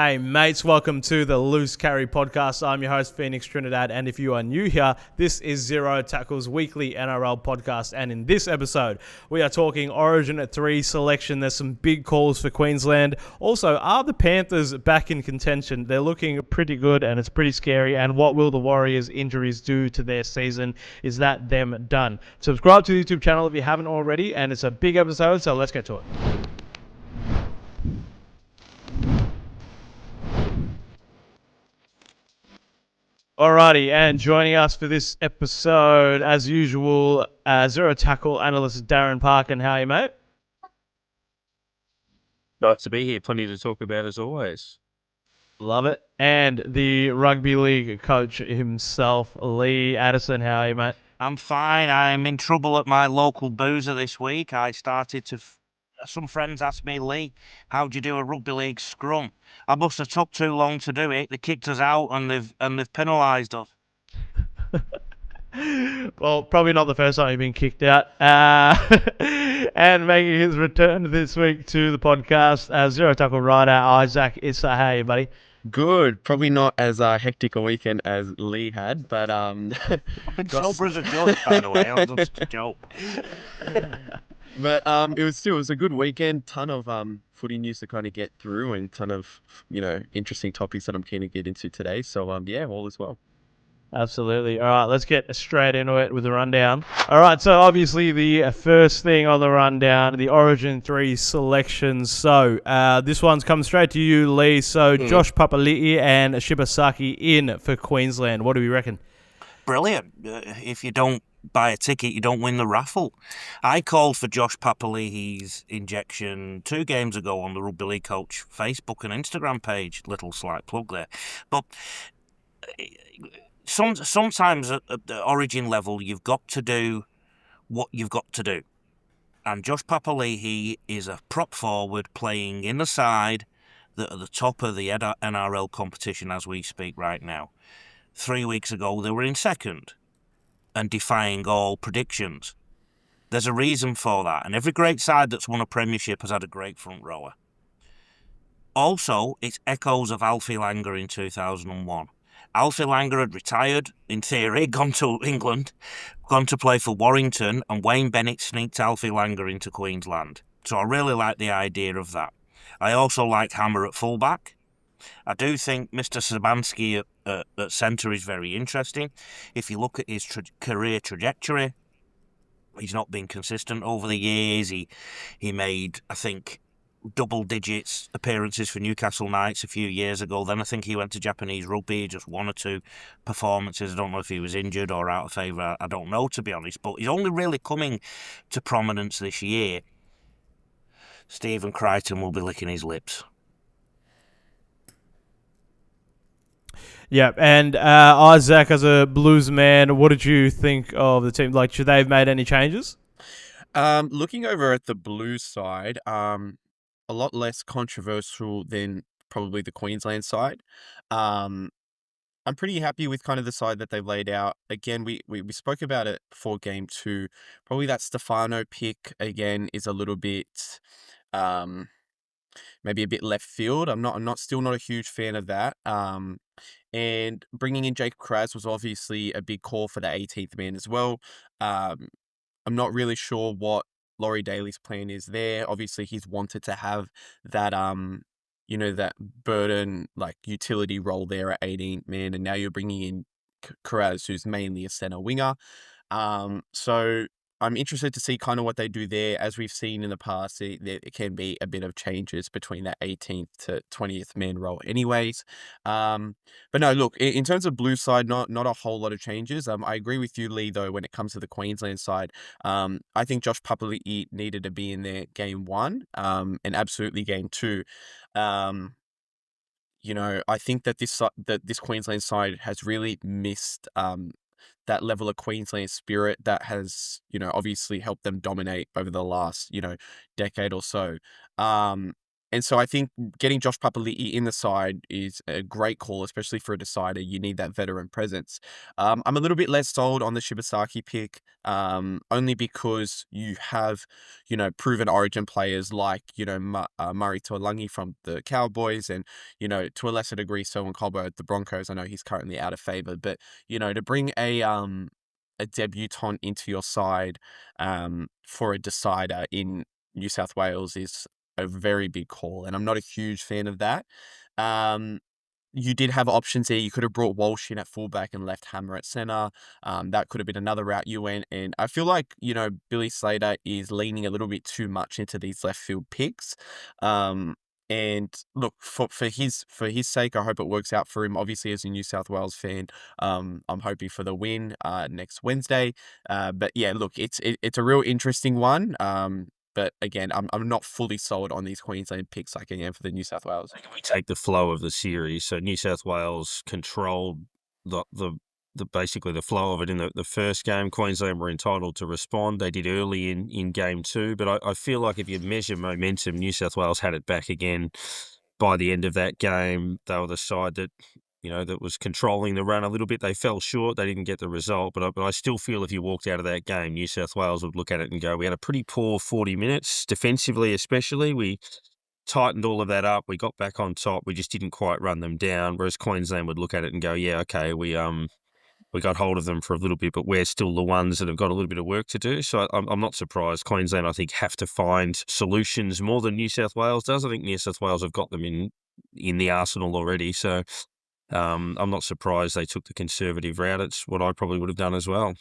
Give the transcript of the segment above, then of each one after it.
Hey mates, welcome to the Loose Carry Podcast. I'm your host, Phoenix Trinidad, and if you are new here, this is Zero Tackle's weekly NRL podcast, and in this episode, we are talking Origin at 3 selection. There's some big calls for Queensland. Also, are the Panthers back in contention? They're looking pretty good, and it's pretty scary, and what will the Warriors' injuries do to their season? Is that them done? Subscribe to the YouTube channel if you haven't already, and it's a big episode, so let's get to it. Alrighty, and joining us for this episode, as usual, Zero Tackle analyst Darren Parkin. How are you, mate? Nice to be here. Plenty to talk about as always. Love it. And the rugby league coach himself, Lee Addison. How are you, mate? I'm fine. I'm in trouble at my local boozer this week. I started to... Some friends asked me, Lee, how'd you do a rugby league scrum? I must have took too long to do it. They kicked us out and they've penalised us. Well, probably not the first time you've been kicked out. And making his return this week to the podcast, Zero Tackle writer Isaac Issa. How are you, buddy? Good. Probably not as hectic a weekend as Lee had, but Sober as a joke, by the way. I was just a joke. but it was a good weekend. Ton of footy news to kind of get through, and ton of interesting topics that I'm keen to get into today. So yeah, all is well. Absolutely. All right, let's get straight into it with the rundown. All right, so obviously the first thing on the rundown, the Origin 3 selections. So this one's come straight to you, Lee. So Josh Papali'i and Shibasaki in for Queensland. What do we reckon? Brilliant. If you don't buy a ticket, you don't win the raffle. I called for Josh Papali'i's injection 2 games ago on the Rugby League Coach Facebook and Instagram page. Little slight plug there. But... Sometimes at the Origin level, you've got to do what you've got to do. And Josh Papali'i is a prop forward playing in the side that are the top of the NRL competition as we speak right now. 3 weeks ago, they were in second and defying all predictions. There's a reason for that. And every great side that's won a premiership has had a great front rower. Also, it's echoes of Alfie Langer in 2001. Alfie Langer had retired, in theory, gone to England, gone to play for Warrington, and Wayne Bennett sneaked Alfie Langer into Queensland. So I really like the idea of that. I also like Hammer at fullback. I do think Mr. Shibasaki at centre is very interesting. If you look at his career trajectory, he's not been consistent over the years. He made, I think, double digits appearances for Newcastle Knights a few years ago. Then I think he went to Japanese rugby, just 1 or 2 performances. I don't know if he was injured or out of favour. I don't know, to be honest. But he's only really coming to prominence this year. Stephen Crichton will be licking his lips. Yeah, and Isaac, as a Blues man, what did you think of the team? Like, should they have made any changes? Looking over at the Blues side, a lot less controversial than probably the Queensland side. I'm pretty happy with kind of the side that they've laid out. Again, we spoke about it before game 2. Probably that Stefano pick, again, is a little bit, maybe a bit left field. Still not a huge fan of that. And bringing in Jacob Kraz was obviously a big call for the 18th man as well. I'm not really sure what Laurie Daly's plan is there. Obviously, he's wanted to have that, that burden, like, utility role there at 18th man, and now you're bringing in Kraz, who's mainly a centre winger. So I'm interested to see kind of what they do there. As we've seen in the past, it can be a bit of changes between that 18th to 20th man role anyways. But no, look, in terms of Blue side, not a whole lot of changes. I agree with you, Lee, though, when it comes to the Queensland side. I think Josh Papali'i needed to be in there game 1, and absolutely game 2. I think that this Queensland side has really missed that level of Queensland spirit that has, obviously helped them dominate over the last, decade or so. And so I think getting Josh Papali'i in the side is a great call, especially for a decider. You need that veteran presence. I'm a little bit less sold on the Shibasaki pick, only because you have, proven origin players like, Murray Tuolangi from the Cowboys and, to a lesser degree, Selwyn Cobbo at the Broncos. I know he's currently out of favor, but, to bring a debutant into your side for a decider in New South Wales is a very big call, and I'm not a huge fan of that. Um, you did have options there. You could have brought Walsh in at fullback and left Hammer at center. That could have been another route you went. And I feel like, Billy Slater is leaning a little bit too much into these left field picks. And look, for his sake, I hope it works out for him. Obviously, as a New South Wales fan, I'm hoping for the win next Wednesday. But yeah, look, it's a real interesting one. But again, I'm not fully sold on these Queensland picks like I am for the New South Wales. We take the flow of the series. So New South Wales controlled the basically the flow of it in the first game. Queensland were entitled to respond. They did early in game 2, but I feel like if you measure momentum, New South Wales had it back again by the end of that game. They were the side that that was controlling the run a little bit. They fell short. They didn't get the result. But I still feel if you walked out of that game, New South Wales would look at it and go, we had a pretty poor 40 minutes, defensively especially. We tightened all of that up. We got back on top. We just didn't quite run them down. Whereas Queensland would look at it and go, yeah, okay, we got hold of them for a little bit, but we're still the ones that have got a little bit of work to do. So I'm not surprised. Queensland, I think, have to find solutions more than New South Wales does. I think New South Wales have got them in the arsenal already. So I'm not surprised they took the conservative route. It's what I probably would have done as well.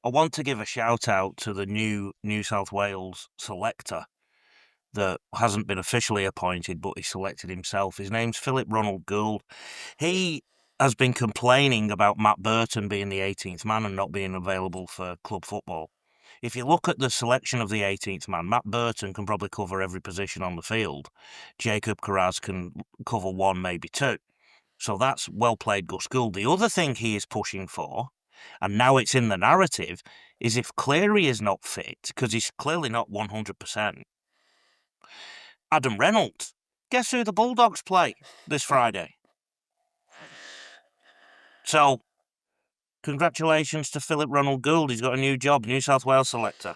I want to give a shout out to the new New South Wales selector that hasn't been officially appointed, but he selected himself. His name's Philip Ronald Gould. He has been complaining about Matt Burton being the 18th man and not being available for club football. If you look at the selection of the 18th man, Matt Burton can probably cover every position on the field. Jacob Carraz can cover one, maybe two. So that's well played, Gus Gould. The other thing he is pushing for, and now it's in the narrative, is if Cleary is not fit, because he's clearly not 100%, Adam Reynolds. Guess who the Bulldogs play this Friday? So, congratulations to Philip Ronald Gould. He's got a new job, New South Wales selector.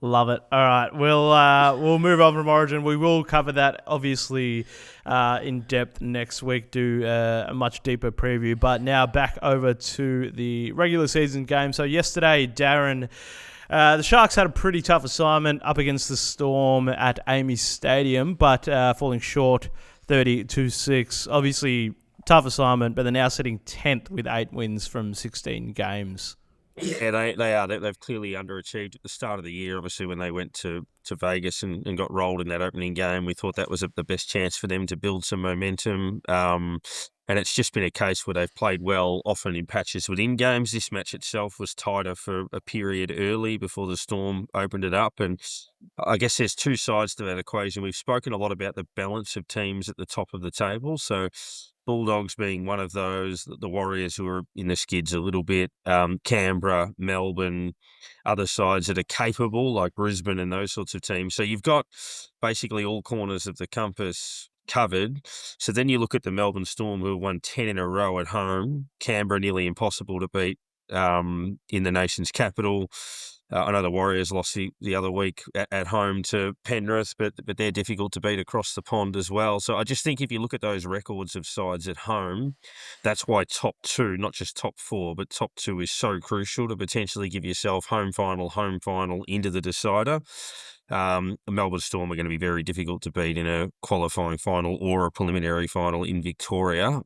Love it. All right, we'll move on from Origin. We will cover that obviously in depth next week. Do a much deeper preview. But now back over to the regular season game. So yesterday, Darren, the Sharks had a pretty tough assignment up against the Storm at Amy Stadium, but falling short 30-6. Obviously, tough assignment, but they're now sitting 10th with 8 wins from 16 games. Yeah, they are. They've clearly underachieved at the start of the year. Obviously, when they went to Vegas and got rolled in that opening game, we thought that was the best chance for them to build some momentum. And it's just been a case where they've played well, often in patches within games. This match itself was tighter for a period early before the Storm opened it up. And I guess there's two sides to that equation. We've spoken a lot about the balance of teams at the top of the table. So Bulldogs being one of those, the Warriors who are in the skids a little bit, Canberra, Melbourne, other sides that are capable like Brisbane and those sorts of teams. So you've got basically all corners of the compass covered. So then you look at the Melbourne Storm, who have won 10 in a row at home. Canberra nearly impossible to beat in the nation's capital. I know the Warriors lost the other week at home to Penrith, but they're difficult to beat across the pond as well. So I just think if you look at those records of sides at home, that's why top 2, not just top 4, but top 2 is so crucial to potentially give yourself home final into the decider. Melbourne Storm are going to be very difficult to beat in a qualifying final or a preliminary final in Victoria.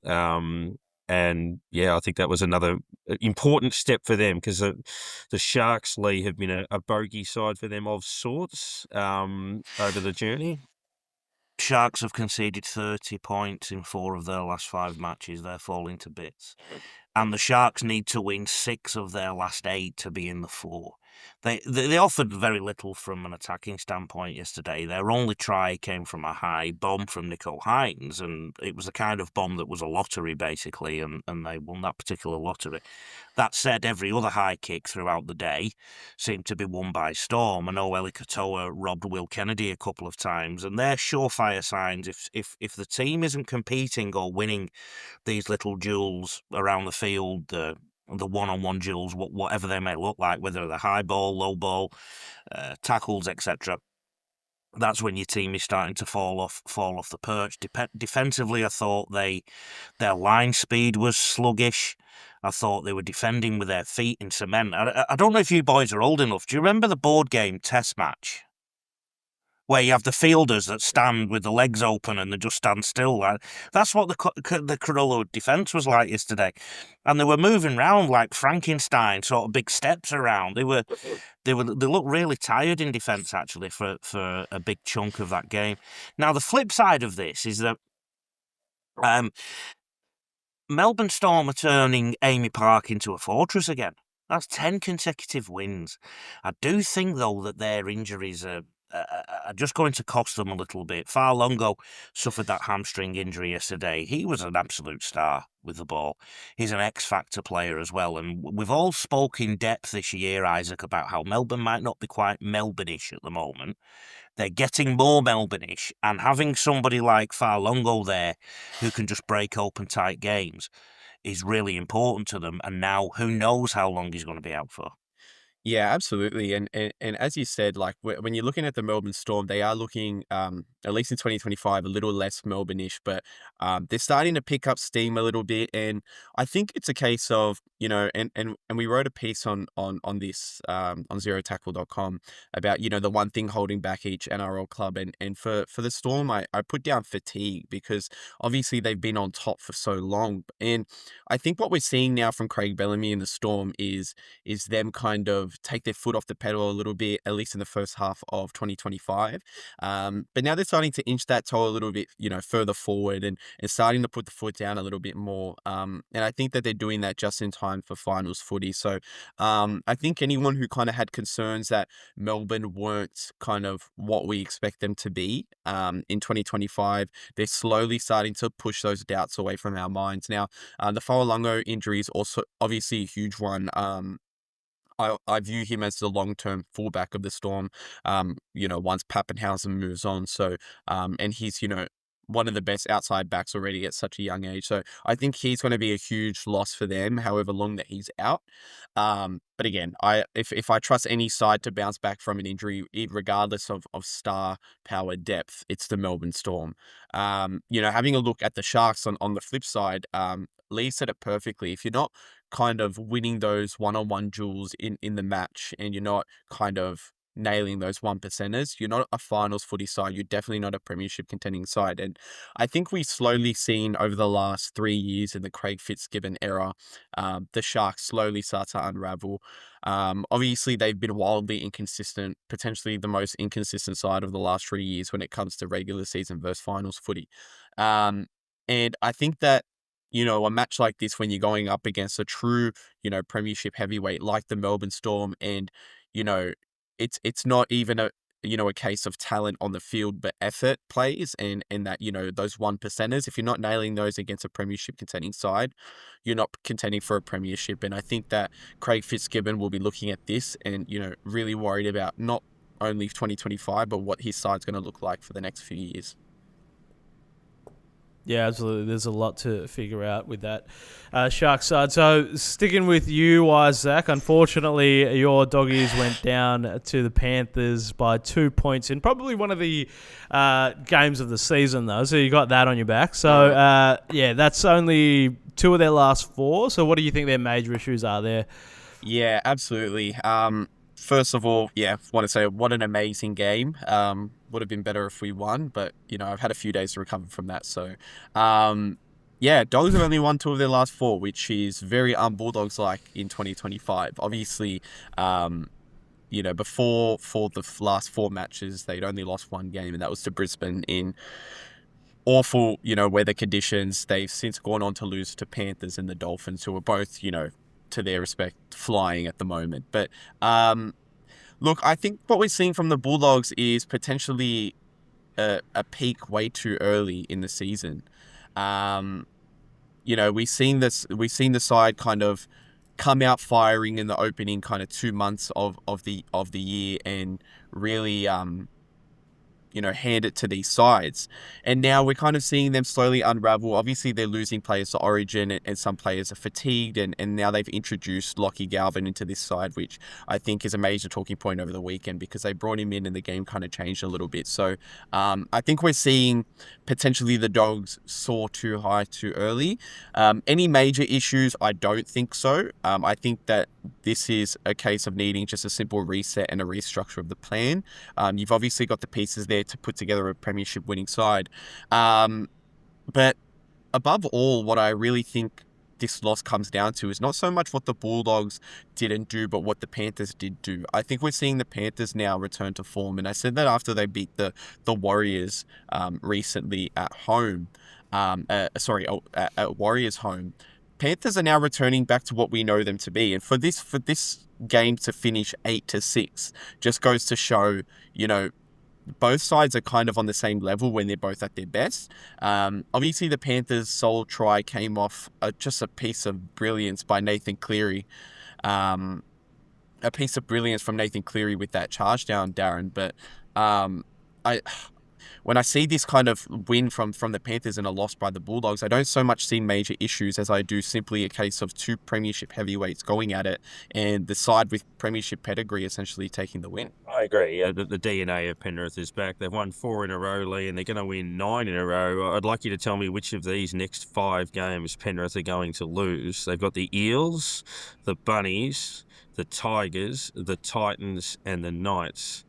And yeah, I think that was another important step for them because the Sharks, Lee, have been a bogey side for them of sorts over the journey. Sharks have conceded 30 points in 4 of their last 5 matches. They're falling to bits. And the Sharks need to win 6 of their last 8 to be in the 4. They offered very little from an attacking standpoint yesterday. Their only try came from a high bomb from Nico Hines, and it was the kind of bomb that was a lottery, basically, and they won that particular lottery. That said, every other high kick throughout the day seemed to be won by Storm. I know Eli Katoa robbed Will Kennedy a couple of times, and they're surefire signs. If the team isn't competing or winning these little duels around the field, the one-on-one duels, whatever they may look like, whether they're high ball, low ball, tackles, etc., that's when your team is starting to fall off the perch. Defensively, I thought their line speed was sluggish. I thought they were defending with their feet in cement. I don't know if you boys are old enough. Do you remember the board game Test Match, where you have the fielders that stand with the legs open and they just stand still? That's what the Cronulla defence was like yesterday, and they were moving around like Frankenstein, sort of big steps around. They looked really tired in defence actually for a big chunk of that game. Now the flip side of this is that Melbourne Storm are turning Amy Park into a fortress again. That's 10 consecutive wins. I do think, though, that their injuries are just going to cost them a little bit. Farlongo suffered that hamstring injury yesterday. He was an absolute star with the ball. He's an X-factor player as well. And we've all spoke in depth this year, Isaac, about how Melbourne might not be quite Melbourne-ish at the moment. They're getting more Melbourne-ish, and having somebody like Farlongo there who can just break open tight games is really important to them. And now, who knows how long he's going to be out for? Yeah, absolutely. And as you said, like when you're looking at the Melbourne Storm, they are looking, at least in 2025, a little less Melbourne-ish, but they're starting to pick up steam a little bit. And I think it's a case of, and we wrote a piece on this on zerotackle.com about, the one thing holding back each NRL club. And for the Storm, I put down fatigue, because obviously they've been on top for so long. And I think what we're seeing now from Craig Bellamy and the Storm is them kind of take their foot off the pedal a little bit, at least in the first half of 2025. But now they're starting to inch that toe a little bit, further forward, and starting to put the foot down a little bit more. And I think that they're doing that just in time for finals footy. So I think anyone who kind of had concerns that Melbourne weren't kind of what we expect them to be in 2025, they're slowly starting to push those doubts away from our minds. Now, the Farlongo injury is also obviously a huge one. I view him as the long-term fullback of the Storm, once Pappenhausen moves on. So, and he's, one of the best outside backs already at such a young age. So I think he's going to be a huge loss for them, however long that he's out. But again, if I trust any side to bounce back from an injury, regardless of star power depth, it's the Melbourne Storm. Having a look at the Sharks on the flip side, Lee said it perfectly. If you're not kind of winning those one-on-one duels in the match, and you're not kind of nailing those 1%ers, you're not a finals footy side. You're definitely not a premiership contending side. And I think we've slowly seen over the last 3 years in the Craig Fitzgibbon era, the Sharks slowly start to unravel. Obviously, they've been wildly inconsistent, potentially the most inconsistent side of the last 3 years when it comes to regular season versus finals footy. And I think that, a match like this, when you're going up against a true, premiership heavyweight like the Melbourne Storm, and, it's not even a case of talent on the field, but effort plays, and that, those 1%ers, if you're not nailing those against a premiership contending side, you're not contending for a premiership. And I think that Craig Fitzgibbon will be looking at this and, really worried about not only 2025, but what his side's going to look like for the next few years. Yeah, absolutely. There's a lot to figure out with that Sharks side. So sticking with you, Isaac, unfortunately, your doggies went down to the Panthers by 2 points in probably one of the games of the season, though. So you got that on your back. So, that's only 2 of their last 4. So what do you think their major issues are there? Yeah, absolutely. First of all, want to say what an amazing game. Would have been better if we won, but, I've had a few days to recover from that. So, Dogs have only won 2 of their last 4, which is very Bulldogs-like in 2025. Obviously, before for the last 4 matches, they'd only lost 1 game, and that was to Brisbane in awful, weather conditions. They've since gone on to lose to Panthers and the Dolphins, who are both, to their respect, flying at the moment. But Look, I think what we're seeing from the Bulldogs is potentially a peak way too early in the season. We've seen the side kind of come out firing in the opening kind of 2 months of the year and really hand it to these sides. And now we're kind of seeing them slowly unravel. Obviously, they're losing players to Origin and some players are fatigued. And now they've introduced Lockie Galvin into this side, which I think is a major talking point over the weekend because they brought him in and the game kind of changed a little bit. So I think we're seeing potentially the Dogs soar too high too early. Any major issues? I don't think so. I think that this is a case of needing just a simple reset and a restructure of the plan. You've obviously got the pieces there to put together a premiership winning side. But above all, what I really think this loss comes down to is not so much what the Bulldogs didn't do, but what the Panthers did do. I think we're seeing the Panthers now return to form. And I said that after they beat the Warriors recently at home. At Warriors home. Panthers are now returning back to what we know them to be. And for this game to finish 8-6 just goes to show, both sides are kind of on the same level when they're both at their best. Obviously, the Panthers' sole try came off just a piece of brilliance by Nathan Cleary. A piece of brilliance from Nathan Cleary with that charge down, Darren. But when I see this kind of win from the Panthers and a loss by the Bulldogs, I don't so much see major issues as I do simply a case of two premiership heavyweights going at it and the side with premiership pedigree essentially taking the win. I agree. The DNA of Penrith is back. They've won 4 in a row, Lee, and they're going to win 9 in a row. I'd like you to tell me which of these next 5 games Penrith are going to lose. They've got the Eels, the Bunnies, the Tigers, the Titans, and the Knights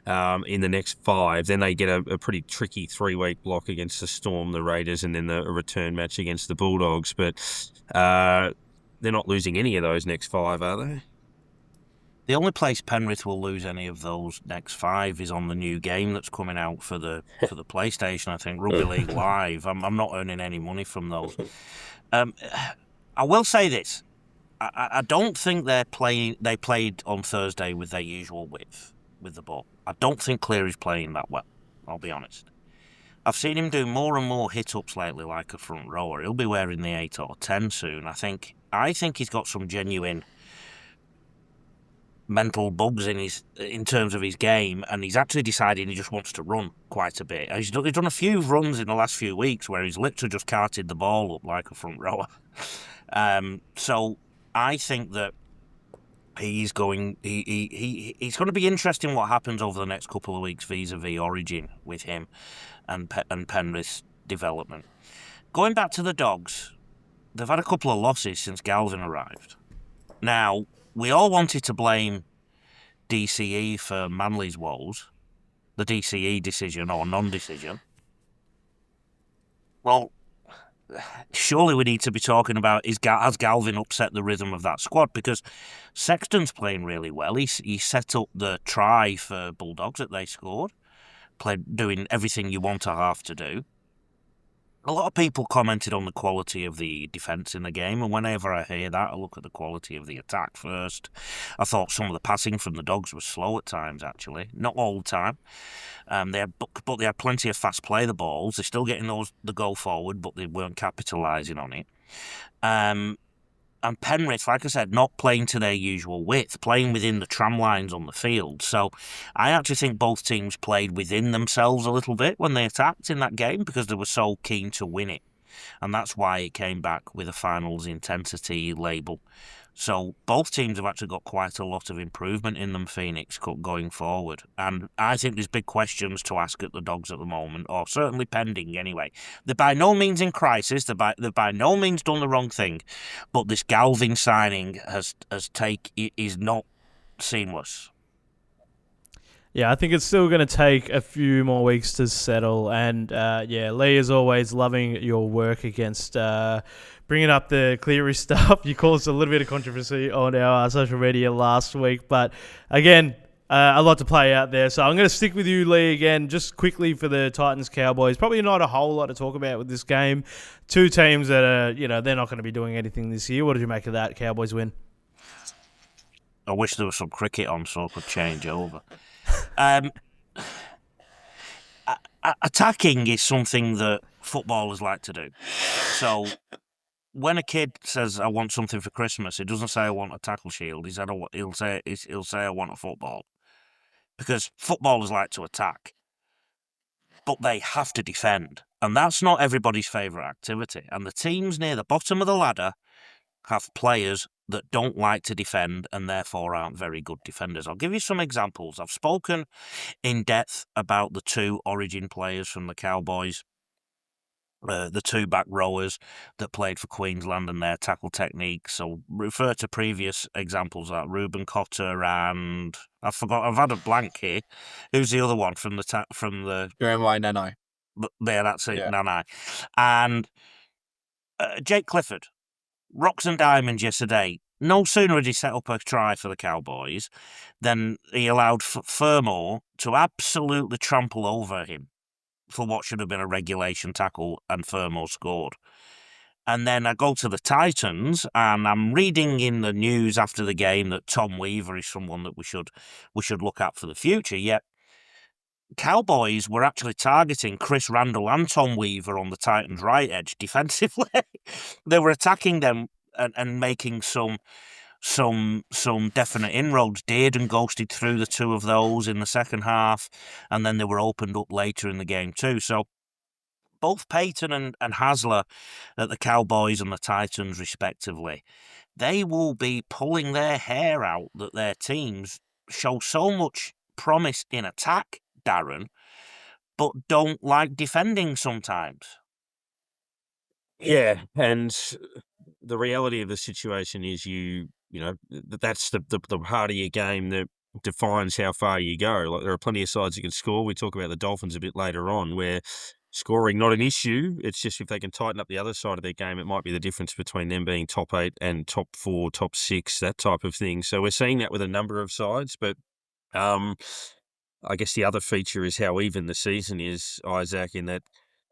in the next 5. Then they get a pretty tricky 3-week block against the Storm, the Raiders, and then a return match against the Bulldogs. But they're not losing any of those next 5, are they? The only place Penrith will lose any of those next 5 is on the new game that's coming out for the PlayStation, I think, Rugby League Live. I'm not earning any money from those. I will say this. I don't think they played on Thursday with their usual width with the ball. I don't think Cleary's playing that well, I'll be honest. I've seen him do more and more hit-ups lately like a front rower. He'll be wearing the 8 or 10 soon. I think he's got some genuine mental bugs in terms of his game, and he's actually decided he just wants to run quite a bit. He's done a few runs in the last few weeks where he's literally just carted the ball up like a front rower. So I think that he's going to be interesting what happens over the next couple of weeks vis-a-vis Origin with him and Penrith's development. Going back to the Dogs, they've had a couple of losses since Galvin arrived. Now, we all wanted to blame DCE for Manly's woes, the DCE decision or non-decision. Well, surely we need to be talking about has Galvin upset the rhythm of that squad, because Sexton's playing really well. He set up the try for Bulldogs that they scored, doing everything you want a half to do. A lot of people commented on the quality of the defence in the game, and whenever I hear that, I look at the quality of the attack first. I thought some of the passing from the Dogs was slow at times, actually. Not all the time. But they had plenty of fast play the balls. They're still getting the go forward, but they weren't capitalising on it. And Penrith, like I said, not playing to their usual width, playing within the tram lines on the field. So I actually think both teams played within themselves a little bit when they attacked in that game because they were so keen to win it. And that's why it came back with a finals intensity label. So both teams have actually got quite a lot of improvement in them, Phoenix, going forward. And I think there's big questions to ask at the Dogs at the moment, or certainly pending anyway. They're by no means in crisis. They're by no means done the wrong thing. But this Galvin signing is not seamless. Yeah, I think it's still going to take a few more weeks to settle. And Lee, as always, loving your work against bringing up the Cleary stuff. You caused a little bit of controversy on our social media last week. But again, a lot to play out there. So I'm going to stick with you, Lee, again, just quickly for the Titans-Cowboys. Probably not a whole lot to talk about with this game. Two teams that are, they're not going to be doing anything this year. What did you make of that Cowboys win? I wish there was some cricket on so I could change over. Attacking is something that footballers like to do. So when a kid says, I want something for Christmas, he doesn't say, I want a tackle shield. He'll say, I want a football. Because footballers like to attack, but they have to defend. And that's not everybody's favourite activity. And the teams near the bottom of the ladder have players that don't like to defend and therefore aren't very good defenders. I'll give you some examples. I've spoken in depth about the two origin players from the Cowboys, the two back rowers that played for Queensland and their tackle technique. So refer to previous examples like Ruben Cotter and I've had a blank here. Who's the other one from the Jeremiah Nanai. There, that's it, Yeah. Nanai. And Jake Clifford, rocks and diamonds yesterday. No sooner had he set up a try for the Cowboys than he allowed Fermor to absolutely trample over him for what should have been a regulation tackle, and Fermor scored. And then I go to the Titans, and I'm reading in the news after the game that Tom Weaver is someone that we should look at for the future. Yet Cowboys were actually targeting Chris Randall and Tom Weaver on the Titans' right edge defensively. They were attacking them and making some definite inroads. Dearden ghosted through the two of those in the second half, and then they were opened up later in the game too. So both Payton and Hasler at the Cowboys and the Titans, respectively, they will be pulling their hair out that their teams show so much promise in attack, Darren, but don't like defending sometimes. Yeah, and the reality of the situation is that's the part of your game that defines how far you go. Like, there are plenty of sides that can score. We talk about the Dolphins a bit later on, where scoring not an issue. It's just if they can tighten up the other side of their game, it might be the difference between them being top 8 and top 4, top 6, that type of thing. So we're seeing that with a number of sides, but I guess the other feature is how even the season is, Isaac, in that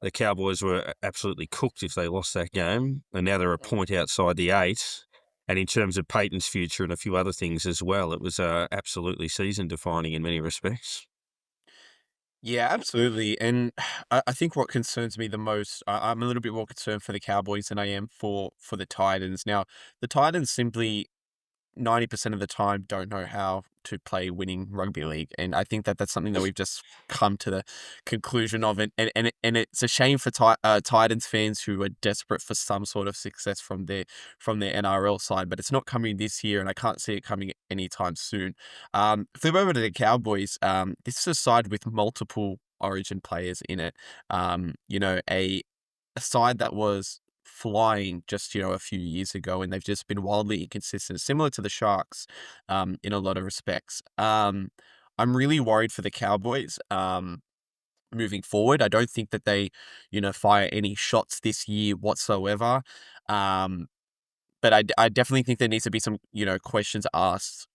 the Cowboys were absolutely cooked if they lost that game, and now they're a point outside the 8. And in terms of Payton's future and a few other things as well, it was absolutely season-defining in many respects. Yeah, absolutely. And I think what concerns me the most, I'm a little bit more concerned for the Cowboys than I am for the Titans. Now, the Titans simply 90% of the time don't know how to play winning rugby league. And I think that that's something that we've just come to the conclusion of. And it's a shame for Titans fans who are desperate for some sort of success from their NRL side, but it's not coming this year, and I can't see it coming anytime soon. Flip over to the Cowboys. This is a side with multiple origin players in it. A side that was flying just a few years ago, and they've just been wildly inconsistent, similar to the Sharks in a lot of respects. I'm really worried for the Cowboys moving forward. I don't think that they fire any shots this year whatsoever, but I definitely think there needs to be some questions asked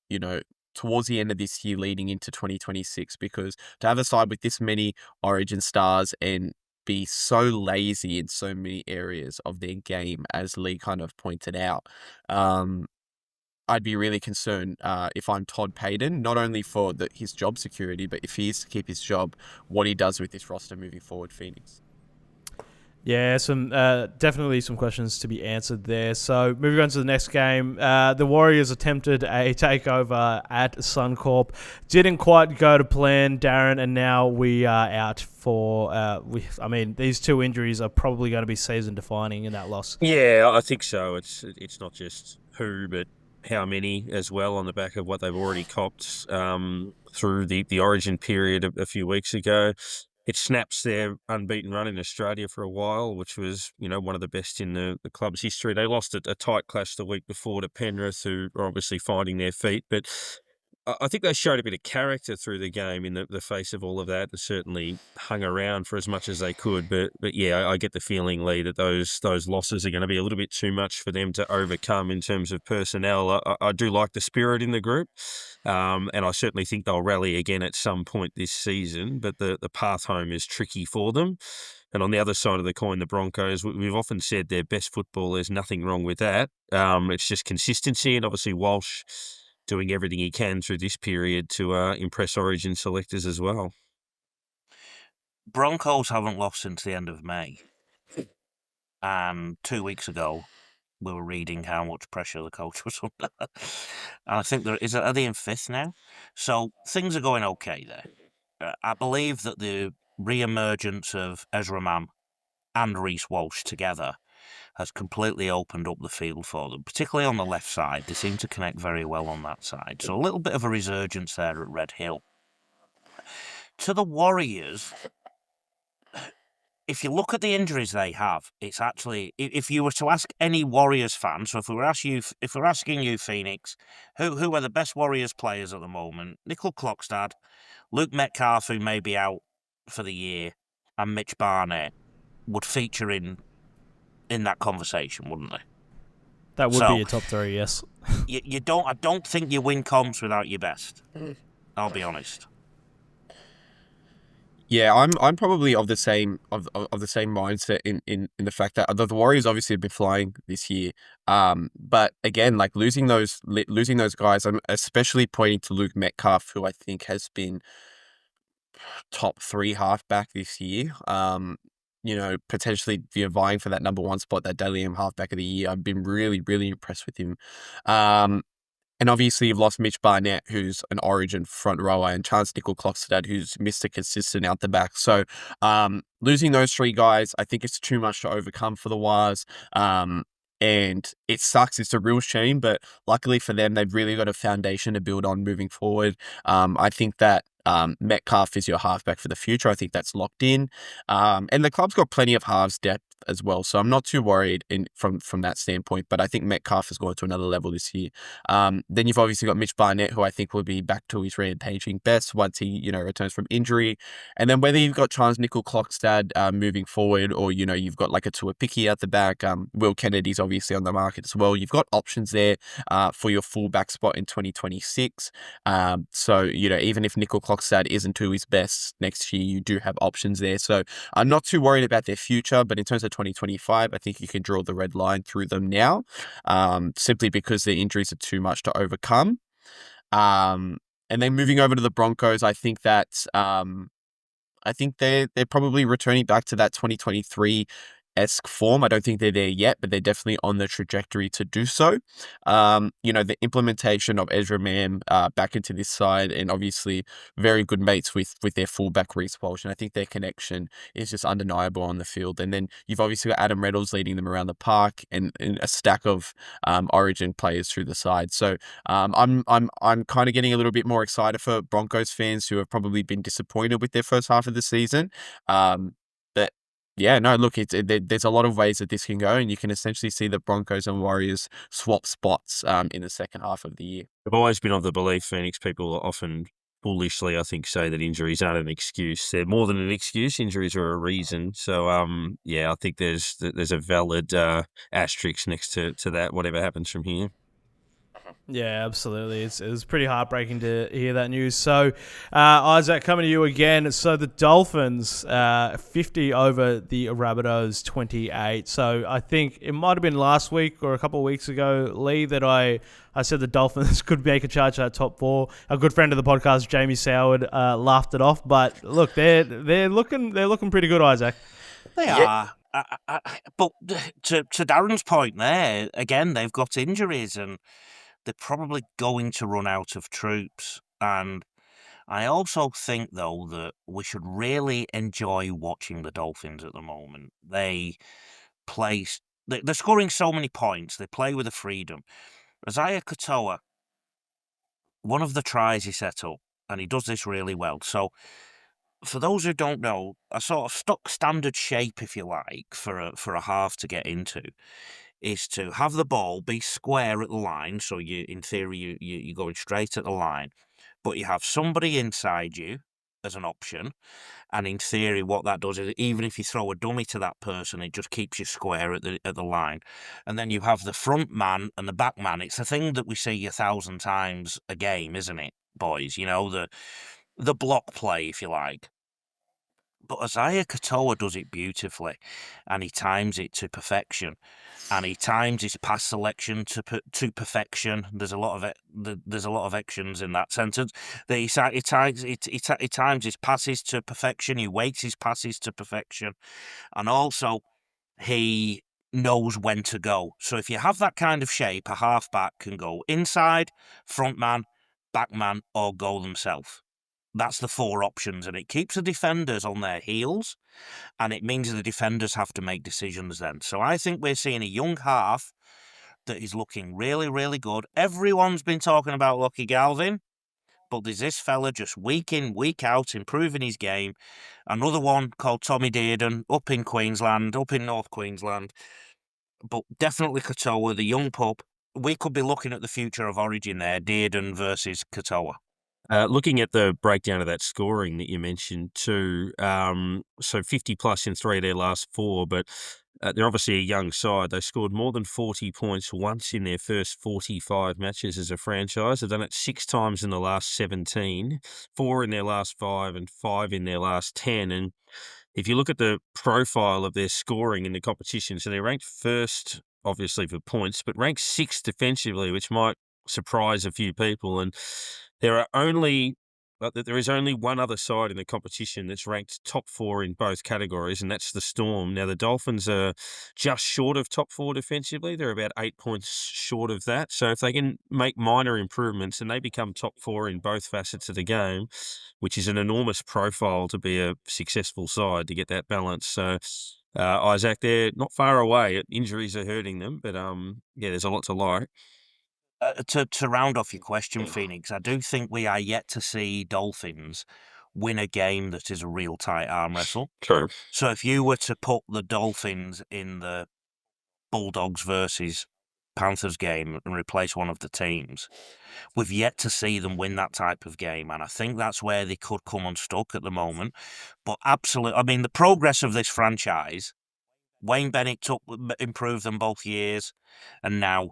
towards the end of this year leading into 2026, because to have a side with this many origin stars and be so lazy in so many areas of their game, as Lee kind of pointed out, I'd be really concerned if I'm Todd Payton, not only for his job security, but if he is to keep his job, what he does with this roster moving forward, Phoenix. Yeah, some definitely some questions to be answered there. So moving on to the next game, the Warriors attempted a takeover at Suncorp. Didn't quite go to plan, Darren, and now we are out for. These two injuries are probably going to be season defining in that loss. Yeah, I think so. It's not just who, but how many as well, on the back of what they've already copped through the origin period a few weeks ago. It snaps their unbeaten run in Australia for a while, which was, one of the best in the club's history. They lost a tight clash the week before to Penrith, who are obviously finding their feet. But I think they showed a bit of character through the game in the face of all of that. They certainly hung around for as much as they could. But yeah, I get the feeling, Lee, that those losses are going to be a little bit too much for them to overcome in terms of personnel. I do like the spirit in the group, and I certainly think they'll rally again at some point this season. But the path home is tricky for them. And on the other side of the coin, the Broncos, we've often said their best football, there's nothing wrong with that. It's just consistency, and obviously Walsh doing everything he can through this period to impress Origin selectors as well. Broncos haven't lost since the end of May. And 2 weeks ago, we were reading how much pressure the coach was under. And I think are they in 5th now? So things are going okay there. I believe that the re-emergence of Ezra Mam and Reece Walsh together has completely opened up the field for them, particularly on the left side. They seem to connect very well on that side. So a little bit of a resurgence there at Red Hill. To the Warriors, if you look at the injuries they have, it's actually, if you were to ask any Warriors fan, so if we're asking you, Phoenix, who are the best Warriors players at the moment? Nickel Clockstad, Luke Metcalf, who may be out for the year, and Mitch Barnett would feature in that conversation, wouldn't they? That would be your top 3, yes. I don't think you win comps without your best. I'll be honest. Yeah, I'm probably of the same mindset in the fact that the Warriors obviously have been flying this year. But again, like losing those guys, I'm especially pointing to Luke Metcalf, who I think has been top 3 halfback this year. Potentially vying for that number 1 spot, that Dally M halfback of the year. I've been really, really impressed with him. And obviously, you've lost Mitch Barnett, who's an Origin front rower, and Chance Nickel-Clockstad, who's Mr. Consistent out the back. So, losing those 3 guys, I think it's too much to overcome for the Wars. And it sucks. It's a real shame, but luckily for them, they've really got a foundation to build on moving forward. I think that Metcalf is your halfback for the future. I think that's locked in. And the club's got plenty of halves depth as well, so I'm not too worried from that standpoint, but I think Metcalf has gone to another level this year. Then you've obviously got Mitch Barnett, who I think will be back to his rampaging best once he, returns from injury. And then whether you've got Chance Nickel-Clockstad moving forward, or, you've got like a Tuapiki at the back, Will Kennedy's obviously on the market as well. You've got options there for your fullback spot in 2026. So, even if Nickel-Clockstad isn't to his best next year, you do have options there. So I'm not too worried about their future, but in terms of 2025, I think you can draw the red line through them now, simply because their injuries are too much to overcome. And then moving over to the Broncos, I think that they're probably returning back to that 2023-esque form. I don't think they're there yet, but they're definitely on the trajectory to do so. The implementation of Ezra Mam back into this side, and obviously very good mates with their fullback Reece Walsh, and I think their connection is just undeniable on the field. And then you've obviously got Adam Reynolds leading them around the park, and a stack of Origin players through the side. So I'm kind of getting a little bit more excited for Broncos fans who have probably been disappointed with their first half of the season. But yeah, no, look, there's a lot of ways that this can go, and you can essentially see the Broncos and Warriors swap spots in the second half of the year. I've always been of the belief, Phoenix, people often foolishly, I think, say that injuries aren't an excuse. They're more than an excuse. Injuries are a reason. So, I think there's a valid asterisk next to that, whatever happens from here. Yeah, absolutely. It was pretty heartbreaking to hear that news. So, Isaac, coming to you again. So the Dolphins 50 over the Rabbitohs 28. So I think it might have been last week or a couple of weeks ago, Lee, that I said the Dolphins could make a charge at top 4. A good friend of the podcast, Jamie Soward, laughed it off. But look, they're looking pretty good, Isaac. They are. But to Darren's point there, again, they've got injuries and they're probably going to run out of troops. And I also think, though, that we should really enjoy watching the Dolphins at the moment. They're scoring so many points. They play with a freedom. Isaiah Katoa, one of the tries he set up, and he does this really well. So, for those who don't know, a sort of stock standard shape, if you like, for a half to get into, is to have the ball be square at the line. So in theory, you're going straight at the line, but you have somebody inside you as an option. And in theory, what that does is, even if you throw a dummy to that person, it just keeps you square at the line. And then you have the front man and the back man. It's a thing that we see 1,000 times a game, isn't it, boys? The block play, if you like. But Isaiah Katoa does it beautifully, and he times it to perfection, and he times his pass selection to perfection. There's a lot of there's a lot of actions in that sentence. He times his passes to perfection. He weights his passes to perfection, and also he knows when to go. So if you have that kind of shape, a halfback can go inside, front man, back man, or go themselves. That's the 4 options, and it keeps the defenders on their heels, and it means the defenders have to make decisions then. So I think we're seeing a young half that is looking really, really good. Everyone's been talking about Lucky Galvin, but there's this fella just week in, week out, improving his game. Another one called Tommy Dearden up in Queensland, up in North Queensland. But definitely Katoa, the young pup. We could be looking at the future of Origin there, Dearden versus Katoa. Looking at the breakdown of that scoring that you mentioned too, so 50 plus in 3 of their last 4, but they're obviously a young side. They scored more than 40 points once in their first 45 matches as a franchise. They've done it 6 times in the last 17, 4 in their last 5, and 5 in their last 10. And if you look at the profile of their scoring in the competition, so they're ranked first, obviously, for points, but ranked 6th defensively, which might surprise a few people. And there is only one other side in the competition that's ranked top 4 in both categories, and that's the Storm. Now, the Dolphins are just short of top 4 defensively. They're about 8 points short of that. So if they can make minor improvements and they become top 4 in both facets of the game, which is an enormous profile to be a successful side to get that balance. So Isaac, they're not far away. Injuries are hurting them, but there's a lot to like. To round off your question, Phoenix, I do think we are yet to see Dolphins win a game that is a real tight arm wrestle. True. So if you were to put the Dolphins in the Bulldogs versus Panthers game and replace one of the teams, we've yet to see them win that type of game, and I think that's where they could come unstuck at the moment. But absolutely, I mean, the progress of this franchise, Wayne Bennett improved them both years, and now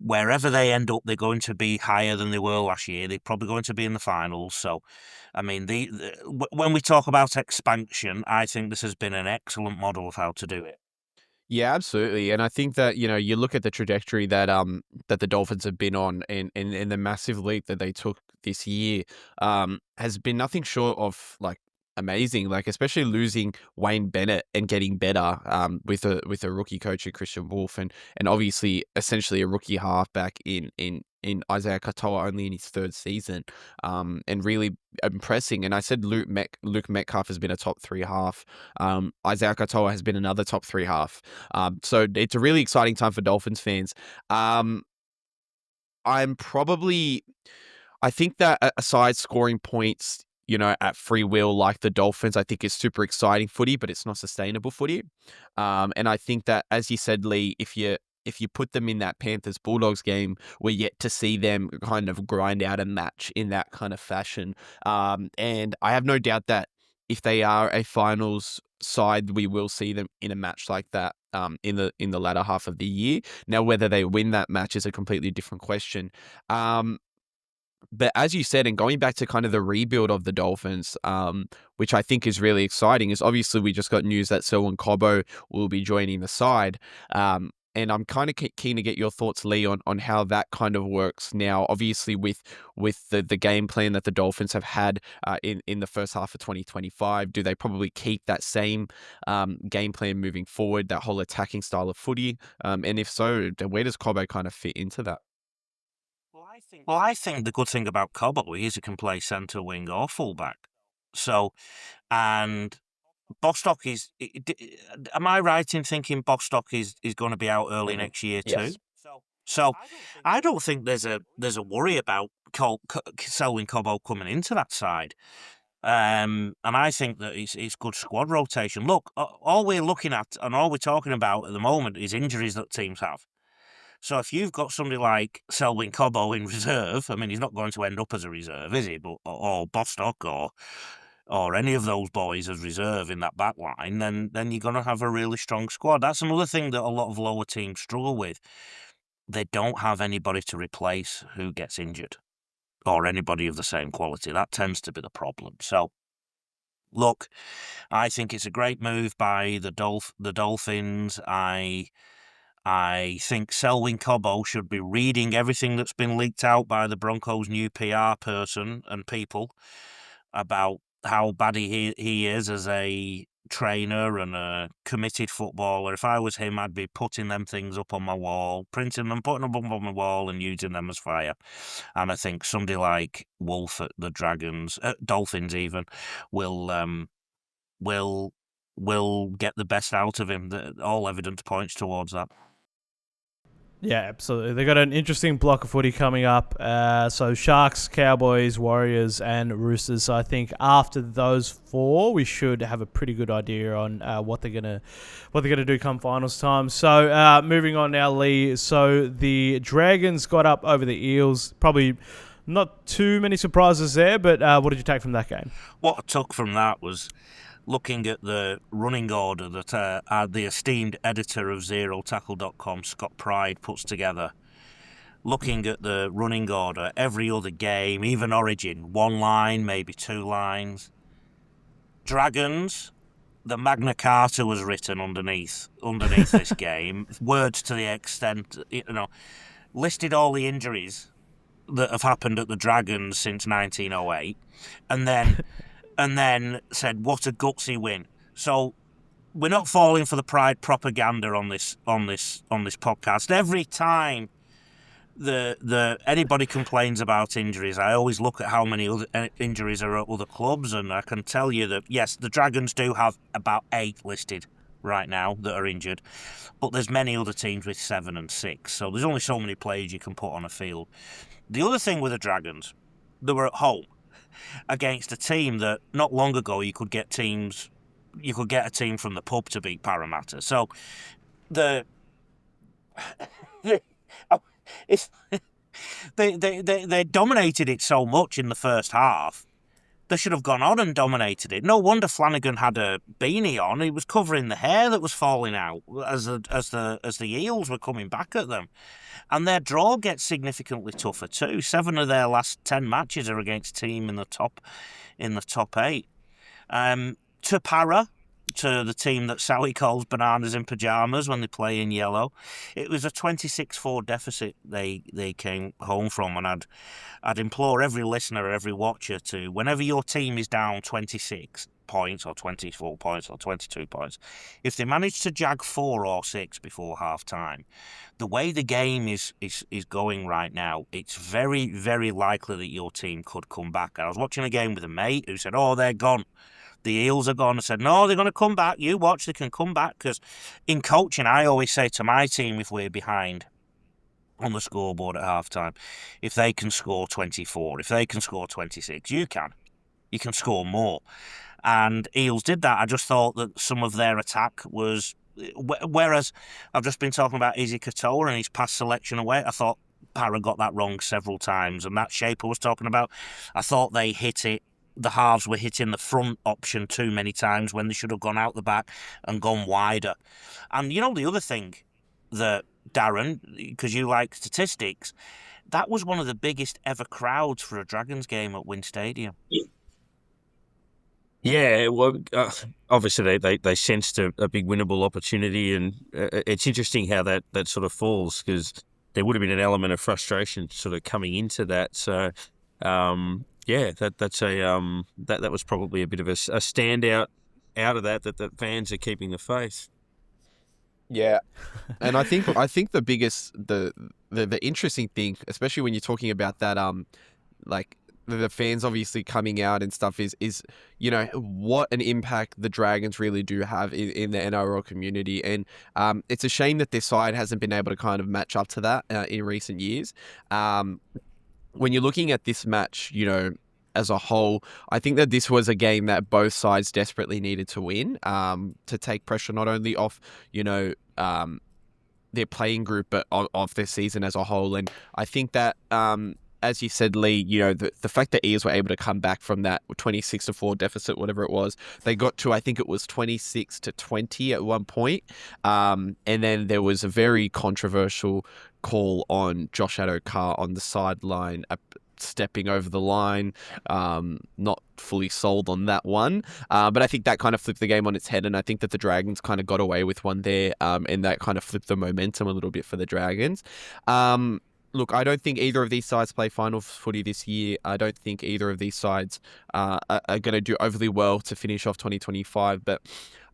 wherever they end up, they're going to be higher than they were last year. They're probably going to be in the finals. So, I mean, when we talk about expansion, I think this has been an excellent model of how to do it. Yeah, absolutely. And I think that, you look at the trajectory that that the Dolphins have been on and the massive leap that they took this year has been nothing short of like amazing. Like especially losing Wayne Bennett and getting better with a rookie coach in Christian Wolf and obviously essentially a rookie halfback in Isaiah Katoa only in his 3rd season and really impressing. And I said Luke Metcalf has been a top 3 half. Isaiah Katoa has been another top 3 half. So it's a really exciting time for Dolphins fans. I think that aside scoring points, at free will like the Dolphins, I think is super exciting footy, but it's not sustainable footy. And I think that, as you said, Lee, if you put them in that Panthers Bulldogs game, we're yet to see them kind of grind out a match in that kind of fashion. And I have no doubt that if they are a finals side, we will see them in a match like that in the latter half of the year. Now, whether they win that match is a completely different question. But as you said, and going back to kind of the rebuild of the Dolphins, which I think is really exciting, is obviously we just got news that Selwyn Cobbo will be joining the side. And I'm kind of keen to get your thoughts, Lee, on how that kind of works now. Obviously, with the game plan that the Dolphins have had in the first half of 2025, do they probably keep that same game plan moving forward, that whole attacking style of footy? And if so, where does Cobbo kind of fit into that? Well, I think the good thing about Cobbo is he can play centre, wing, or fullback. So, and Bostock is. Am I right in thinking Bostock is going to be out early next year too? Yes. So, I don't think there's a worry about Selwyn Cobbo coming into that side. And I think that it's good squad rotation. Look, all we're looking at and all we're talking about at the moment is injuries that teams have. So if you've got somebody like Selwyn Cobbo in reserve, I mean, he's not going to end up as a reserve, is he? But or Bostock or any of those boys as reserve in that back line, then you're going to have a really strong squad. That's another thing that a lot of lower teams struggle with. They don't have anybody to replace who gets injured or anybody of the same quality. That tends to be the problem. So Look, I think it's a great move by the Dolphins. I think Selwyn Cobbo should be reading everything that's been leaked out by the Broncos' new PR person and people about how bad he is as a trainer and a committed footballer. If I was him, I'd be putting them things up on my wall, printing them, putting them up on my wall and using them as fire. And I think somebody like Wolf at the Dolphins even, will get the best out of him. All evidence points towards that. Yeah, absolutely. They got an interesting block of footy coming up. So Sharks, Cowboys, Warriors, and Roosters. So I think after those four, we should have a pretty good idea on what they're gonna do come finals time. So moving on now, Lee. So the Dragons got up over the Eels. Probably not too many surprises there, but what did you take from that game? What I took from that was looking at the running order that the esteemed editor of ZeroTackle.com, Scott Pride, puts together. Looking at the running order, every other game, even Origin, 1 line, maybe 2 lines. Dragons, the Magna Carta was written underneath this game. Words to the extent, listed all the injuries that have happened at the Dragons since 1908, and then said, what a gutsy win. So we're not falling for the Pride propaganda on this podcast. Every time anybody complains about injuries, I always look at how many other injuries are at other clubs, and I can tell you that yes, the Dragons do have about 8 listed right now that are injured, but there's many other teams with 7 and 6. So there's only so many players you can put on a field. The other thing with the Dragons, they were at home against a team that not long ago you could get a team from the pub to beat Parramatta. So they dominated it so much in the first half. They should have gone on and dominated it. No wonder Flanagan had a beanie on. He was covering the hair that was falling out as the Eels were coming back at them. And their draw gets significantly tougher too. 7 of their last 10 matches are against team in the top 8. To Para, to the team that Sally calls bananas in pyjamas when they play in yellow, it was a 26-4 deficit they came home from. And I'd implore every listener, every watcher to, whenever your team is down 26 points or 24 points or 22 points, if they manage to jag 4 or 6 before half time, the way the game is going right now, it's very, very likely that your team could come back. I was watching a game with a mate who said, oh, they're gone. The Eels are gone. I said, no, they're going to come back. You watch, they can come back. Because in coaching, I always say to my team, if we're behind on the scoreboard at halftime, if they can score 24, if they can score 26, you can score more. And Eels did that. I just thought that some of their attack was, whereas I've just been talking about Izzy Katoa and his pass selection away, I thought Para got that wrong several times. And that shape I was talking about, I thought they hit it. The halves were hitting the front option too many times when they should have gone out the back and gone wider. And the other thing that, Darren, because you like statistics, that was one of the biggest ever crowds for a Dragons game at Wynn Stadium. Yeah, well, obviously they sensed a big winnable opportunity, and it's interesting how that sort of falls, because there would have been an element of frustration sort of coming into that. So, yeah, that was probably a bit of a standout out of that fans are keeping the faith. Yeah, and I think the biggest the interesting thing, especially when you're talking about that, like the fans obviously coming out and stuff, is what an impact the Dragons really do have in the NRL community. And it's a shame that this side hasn't been able to kind of match up to that in recent years. When you're looking at this match, as a whole, I think that this was a game that both sides desperately needed to win, to take pressure not only off, their playing group, but of their season as a whole. And I think that, as you said, Lee, the fact that Eels were able to come back from that 26-4 deficit, whatever it was, they got to, I think it was 26-20 at one point. And then there was a very controversial call on Josh Adokar on the sideline stepping over the line. Not fully sold on that one. But I think that kind of flipped the game on its head, and I think that the Dragons kind of got away with one there, and that kind of flipped the momentum a little bit for the Dragons. Look, I don't think either of these sides play finals footy this year. I don't think either of these sides are going to do overly well to finish off 2025. But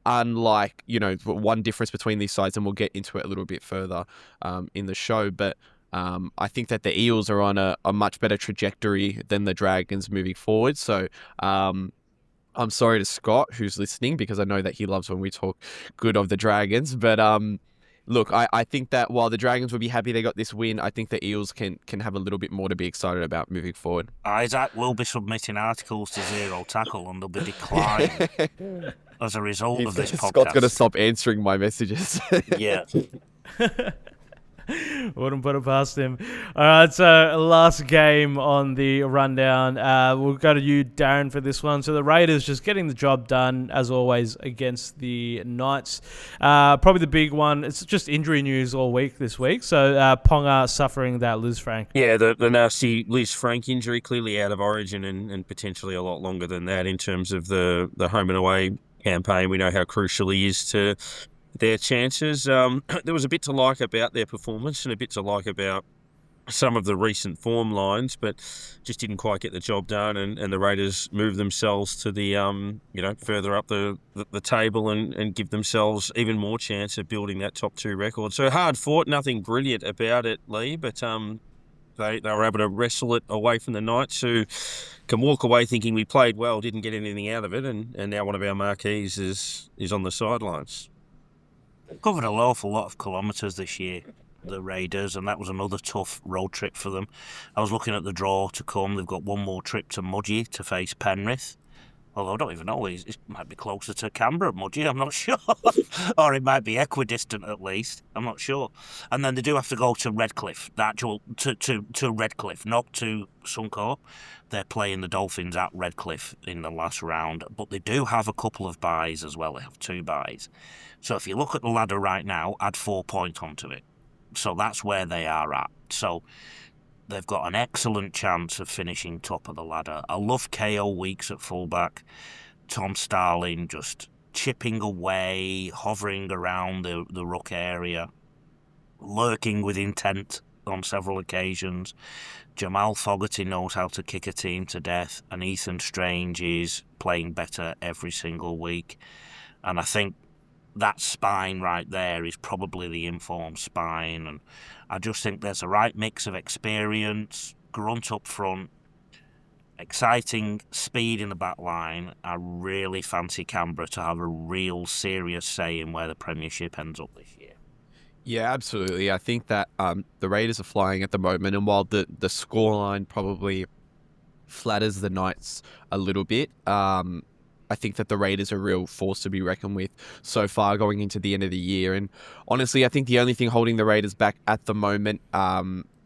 unlike, one difference between these sides, and we'll get into it a little bit further in the show, but I think that the Eels are on a much better trajectory than the Dragons moving forward. So I'm sorry to Scott, who's listening, because I know that he loves when we talk good of the Dragons. But look, I think that while the Dragons will be happy they got this win, I think the Eels can have a little bit more to be excited about moving forward. Isaac will be submitting articles to Zero Tackle, and they'll be declined as a result of this podcast. Scott's going to stop answering my messages. Yeah. Wouldn't put it past him. All right, so last game on the rundown. We'll go to you, Darren, for this one. So the Raiders just getting the job done, as always, against the Knights. Probably the big one, it's just injury news all week this week. So Ponga suffering that Liz Frank. Yeah, the nasty Liz Frank injury, clearly out of origin and potentially a lot longer than that in terms of the home and away campaign. We know how crucial he is to their chances. There was a bit to like about their performance and a bit to like about some of the recent form lines, but just didn't quite get the job done, and the Raiders moved themselves to the further up the table and give themselves even more chance of building that top 2 record. So hard fought, nothing brilliant about it, Lee, but they were able to wrestle it away from the Knights, who can walk away thinking we played well, didn't get anything out of it, and now one of our marquees is on the sidelines. Covered an awful lot of kilometres this year, the Raiders, and that was another tough road trip for them. I was looking at the draw to come. They've got one more trip to Mudgee to face Penrith. Although I don't even know, it might be closer to Canberra, Mudgee, I'm not sure. Or it might be equidistant at least, I'm not sure. And then they do have to go to Redcliffe, to Redcliffe, not to Suncorp. They're playing the Dolphins at Redcliffe in the last round, but they do have a couple of byes as well. They have 2 byes. So if you look at the ladder right now, add 4 points onto it. So that's where they are at. So they've got an excellent chance of finishing top of the ladder. I love KO Weeks at fullback. Tom Starling just chipping away, hovering around the ruck area, lurking with intent on several occasions. Jamal Fogarty knows how to kick a team to death, and Ethan Strange is playing better every single week. And I think that spine right there is probably the informed spine, and I just think there's a right mix of experience, grunt up front, exciting speed in the back line. I really fancy Canberra to have a real serious say in where the Premiership ends up this year. Yeah, absolutely. I think that the Raiders are flying at the moment, and while the scoreline probably flatters the Knights a little bit, I think that the Raiders are a real force to be reckoned with so far going into the end of the year. And honestly, I think the only thing holding the Raiders back at the moment,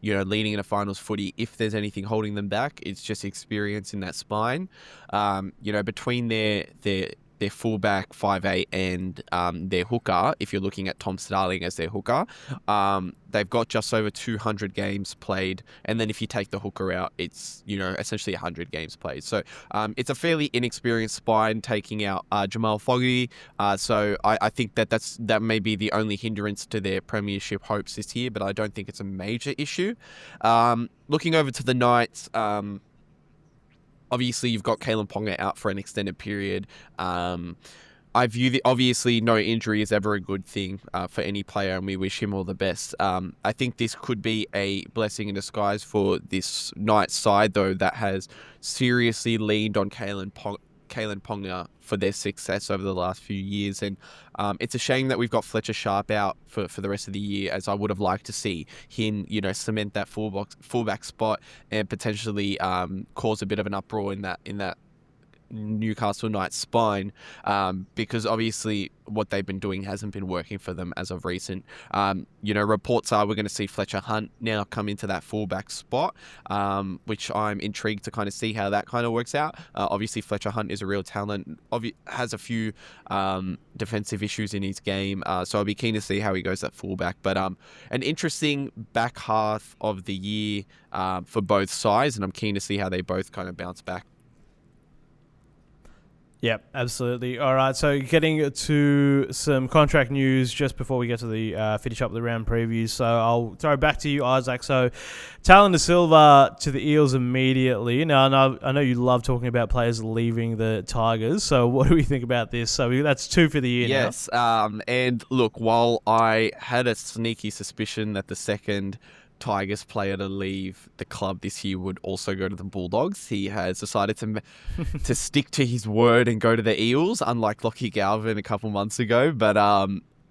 leading in a finals footy, if there's anything holding them back, it's just experience in that spine. Between their fullback 5'8" and their hooker, if you're looking at Tom Starling as their hooker, they've got just over 200 games played, and then if you take the hooker out, it's essentially 100 games played. So it's a fairly inexperienced spine taking out Jamal Fogarty. So I think that may be the only hindrance to their premiership hopes this year, but I don't think it's a major issue. Looking over to the Knights. Obviously, you've got Kalen Ponga out for an extended period. I view obviously no injury is ever a good thing for any player, and we wish him all the best. I think this could be a blessing in disguise for this Knights side, though, that has seriously leaned on Kalen Ponga for their success over the last few years. And it's a shame that we've got Fletcher Sharp out for the rest of the year, as I would have liked to see him, cement that fullback spot and potentially cause a bit of an uproar in that Newcastle Knights' spine, because obviously what they've been doing hasn't been working for them as of recent. Reports are we're going to see Fletcher Hunt now come into that fullback spot, which I'm intrigued to kind of see how that kind of works out. Obviously, Fletcher Hunt is a real talent, has a few defensive issues in his game, so I'll be keen to see how he goes at fullback. But an interesting back half of the year for both sides, and I'm keen to see how they both kind of bounce back. Yep, absolutely. All right, so getting to some contract news just before we get to the finish up the round previews. So I'll throw back to you, Isaac. So Tallyn Da Silva to the Eels immediately. Now, I know you love talking about players leaving the Tigers. So what do we think about this? So that's 2 for the year now. Yes, and look, while I had a sneaky suspicion that the second Tigers player to leave the club this year would also go to the Bulldogs, he has decided to stick to his word and go to the Eels, unlike Lockie Galvin a couple months ago. But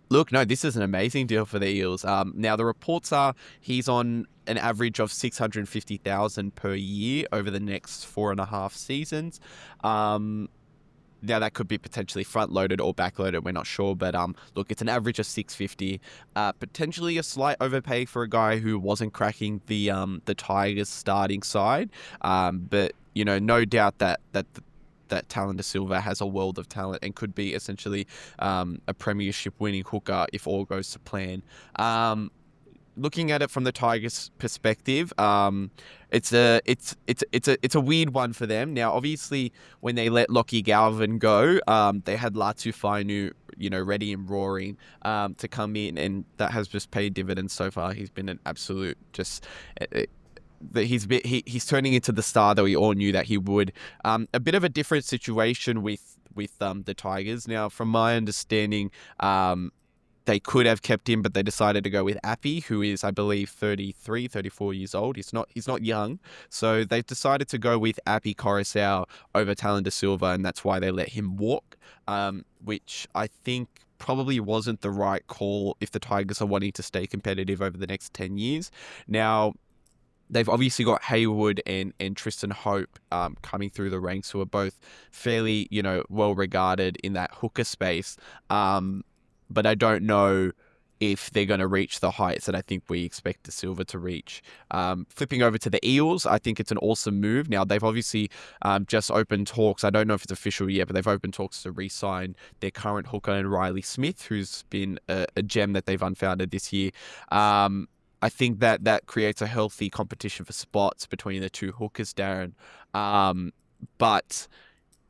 look, no, this is an amazing deal for the Eels. Now, the reports are he's on an average of $650,000 per year over the next 4.5 seasons. Now, that could be potentially front-loaded or back-loaded. We're not sure. But look, it's an average of $650. Potentially a slight overpay for a guy who wasn't cracking the Tigers starting side. But, no doubt that Tallyn Da Silva has a world of talent and could be essentially a premiership-winning hooker if all goes to plan. Looking at it from the Tigers' perspective, it's a weird one for them. Now, obviously, when they let Lockie Galvin go, they had Latu Fainu, ready and roaring to come in, and that has just paid dividends so far. He's been an absolute he's turning into the star that we all knew that he would. A bit of a different situation with the Tigers. Now, from my understanding, they could have kept him, but they decided to go with Appy, who is, I believe, 33, 34 years old. He's not young. So they've decided to go with Appy Coruscant over Tallyn Da Silva, and that's why they let him walk, which I think probably wasn't the right call if the Tigers are wanting to stay competitive over the next 10 years. Now, they've obviously got Haywood and Tristan Hope coming through the ranks, who are both fairly, well regarded in that hooker space. But I don't know if they're going to reach the heights that I think we expect Da Silva to reach. Flipping over to the Eels, I think it's an awesome move. Now, they've obviously just opened talks. I don't know if it's official yet, but they've opened talks to re-sign their current hooker and Riley Smith, who's been a gem that they've unfounded this year. I think that creates a healthy competition for spots between the two hookers, Darren. But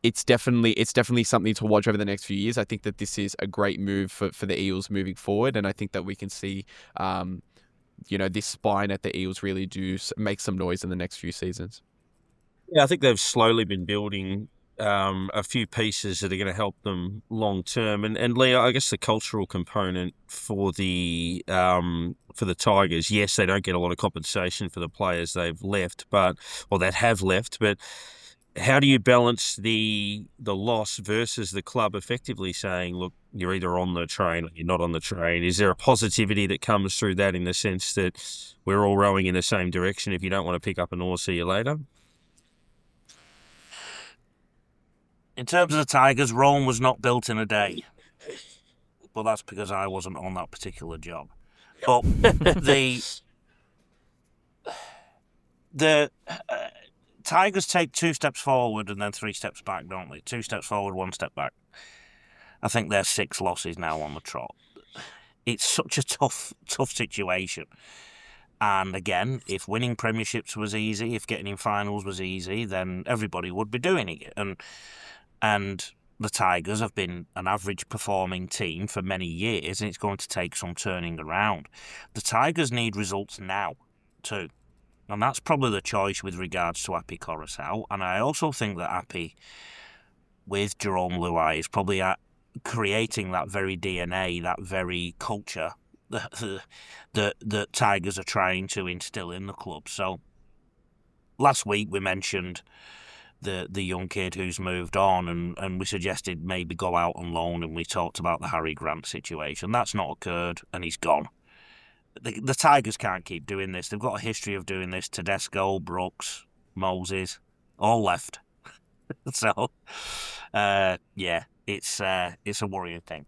it's definitely something to watch over the next few years. I think that this is a great move for the Eels moving forward, and I think that we can see, this spine at the Eels really do make some noise in the next few seasons. Yeah, I think they've slowly been building a few pieces that are going to help them long term. And Lee, I guess the cultural component for the Tigers, yes, they don't get a lot of compensation for the players they've left, that have left, but how do you balance the loss versus the club effectively saying, look, you're either on the train or you're not on the train? Is there a positivity that comes through that, in the sense that we're all rowing in the same direction? If you don't want to pick up an oar, see you later? In terms of the Tigers, Rome was not built in a day. But that's because I wasn't on that particular job. But the Tigers take 2 steps forward and then 3 steps back, don't they? 2 steps forward, 1 step back. I think they're 6 losses now on the trot. It's such a tough situation. And again, if winning premierships was easy, if getting in finals was easy, then everybody would be doing it. And the Tigers have been an average performing team for many years, and it's going to take some turning around. The Tigers need results now, too. And that's probably the choice with regards to Appy Coruscant. And I also think that Appy, with Jerome Luai, is probably creating that very DNA, that very culture that Tigers are trying to instill in the club. So last week we mentioned the young kid who's moved on, and we suggested maybe go out on loan, and we talked about the Harry Grant situation. That's not occurred, and he's gone. The Tigers can't keep doing this. They've got a history of doing this. Tedesco, Brooks, Moses, all left. So, yeah, it's a worrying thing.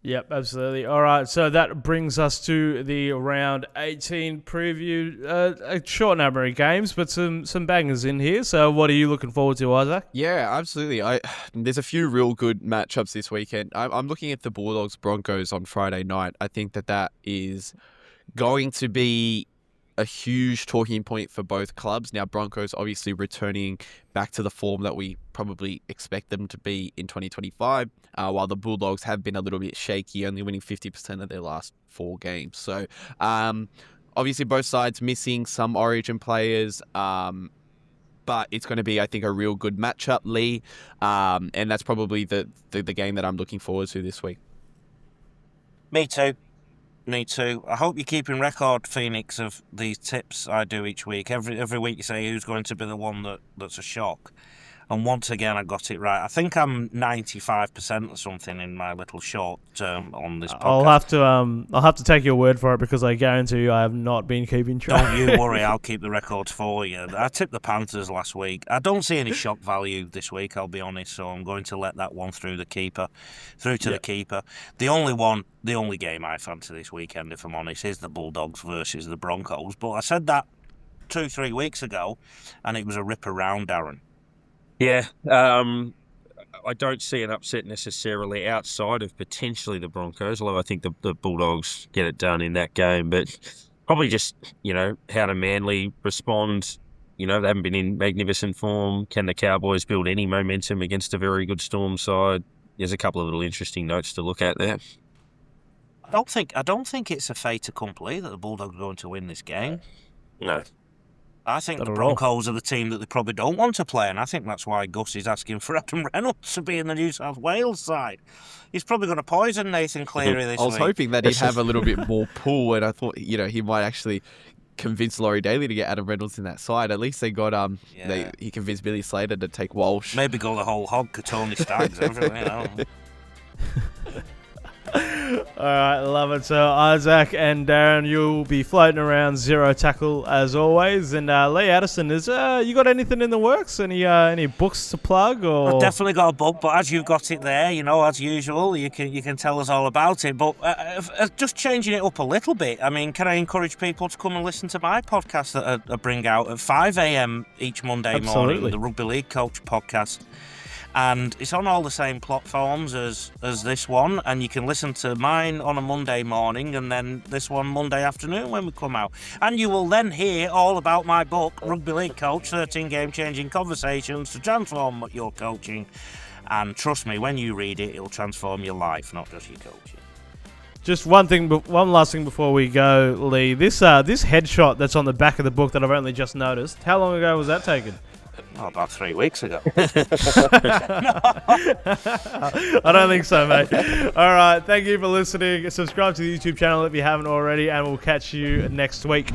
Yep, absolutely. All right, so that brings us to the round 18 preview. A short number of games, but some bangers in here. So what are you looking forward to, Isaac? Yeah, absolutely. There's a few real good matchups this weekend. I'm looking at the Bulldogs Broncos on Friday night. I think that is going to be a huge talking point for both clubs. Now, Broncos obviously returning back to the form that we probably expect them to be in 2025, while the Bulldogs have been a little bit shaky, only winning 50% of their last 4 games. So, obviously both sides missing some Origin players, but it's going to be, I think, a real good matchup, Lee, and that's probably the game that I'm looking forward to this week. Me too. I hope you're keeping record, Phoenix, of these tips I do each week. Every week you say who's going to be the one that's a shock. And once again, I got it right. I think I'm 95% or something in my little short term on this podcast. I'll have to take your word for it, because I guarantee you I have not been keeping track. Don't you worry, I'll keep the records for you. I tipped the Panthers last week. I don't see any shock value this week, I'll be honest, so I'm going to let that one through to the keeper. The only game I fancy this weekend, if I'm honest, is the Bulldogs versus the Broncos. But I said that 2-3 weeks ago, and it was a rip around, Darren. Yeah, I don't see an upset necessarily outside of potentially the Broncos, although I think the Bulldogs get it done in that game. But probably just, how do Manly respond? They haven't been in magnificent form. Can the Cowboys build any momentum against a very good Storm side? There's a couple of little interesting notes to look at there. I don't think it's a fait accompli that the Bulldogs are going to win this game. No. I think the Broncos are the team that they probably don't want to play, and I think that's why Gus is asking for Adam Reynolds to be in the New South Wales side. He's probably going to poison Nathan Cleary this week. I was hoping that he'd have a little bit more pull, and I thought, he might actually convince Laurie Daly to get Adam Reynolds in that side. At least they got he convinced Billy Slater to take Walsh. Maybe go the whole hog, Tony Staggs, everything. All right, love it. So Isaac and Darren, you'll be floating around Zero Tackle as always. And Lee Addison, you got anything in the works? Any books to plug? Or I've definitely got a book, but as you've got it there, as usual, you can tell us all about it. But just changing it up a little bit. I mean, can I encourage people to come and listen to my podcast that I bring out at 5 a.m. each Monday morning, the Rugby League Coach podcast. And it's on all the same platforms as this one, and you can listen to mine on a Monday morning and then this one Monday afternoon when we come out. And you will then hear all about my book, Rugby League Coach, 13 Game-Changing Conversations to Transform Your Coaching. And trust me, when you read it, it'll transform your life, not just your coaching. Just one last thing before we go, Lee. This headshot that's on the back of the book that I've only just noticed, how long ago was that taken? Oh, about 3 weeks ago. I don't think so, mate. All right, thank you for listening. Subscribe to the YouTube channel if you haven't already, and we'll catch you next week.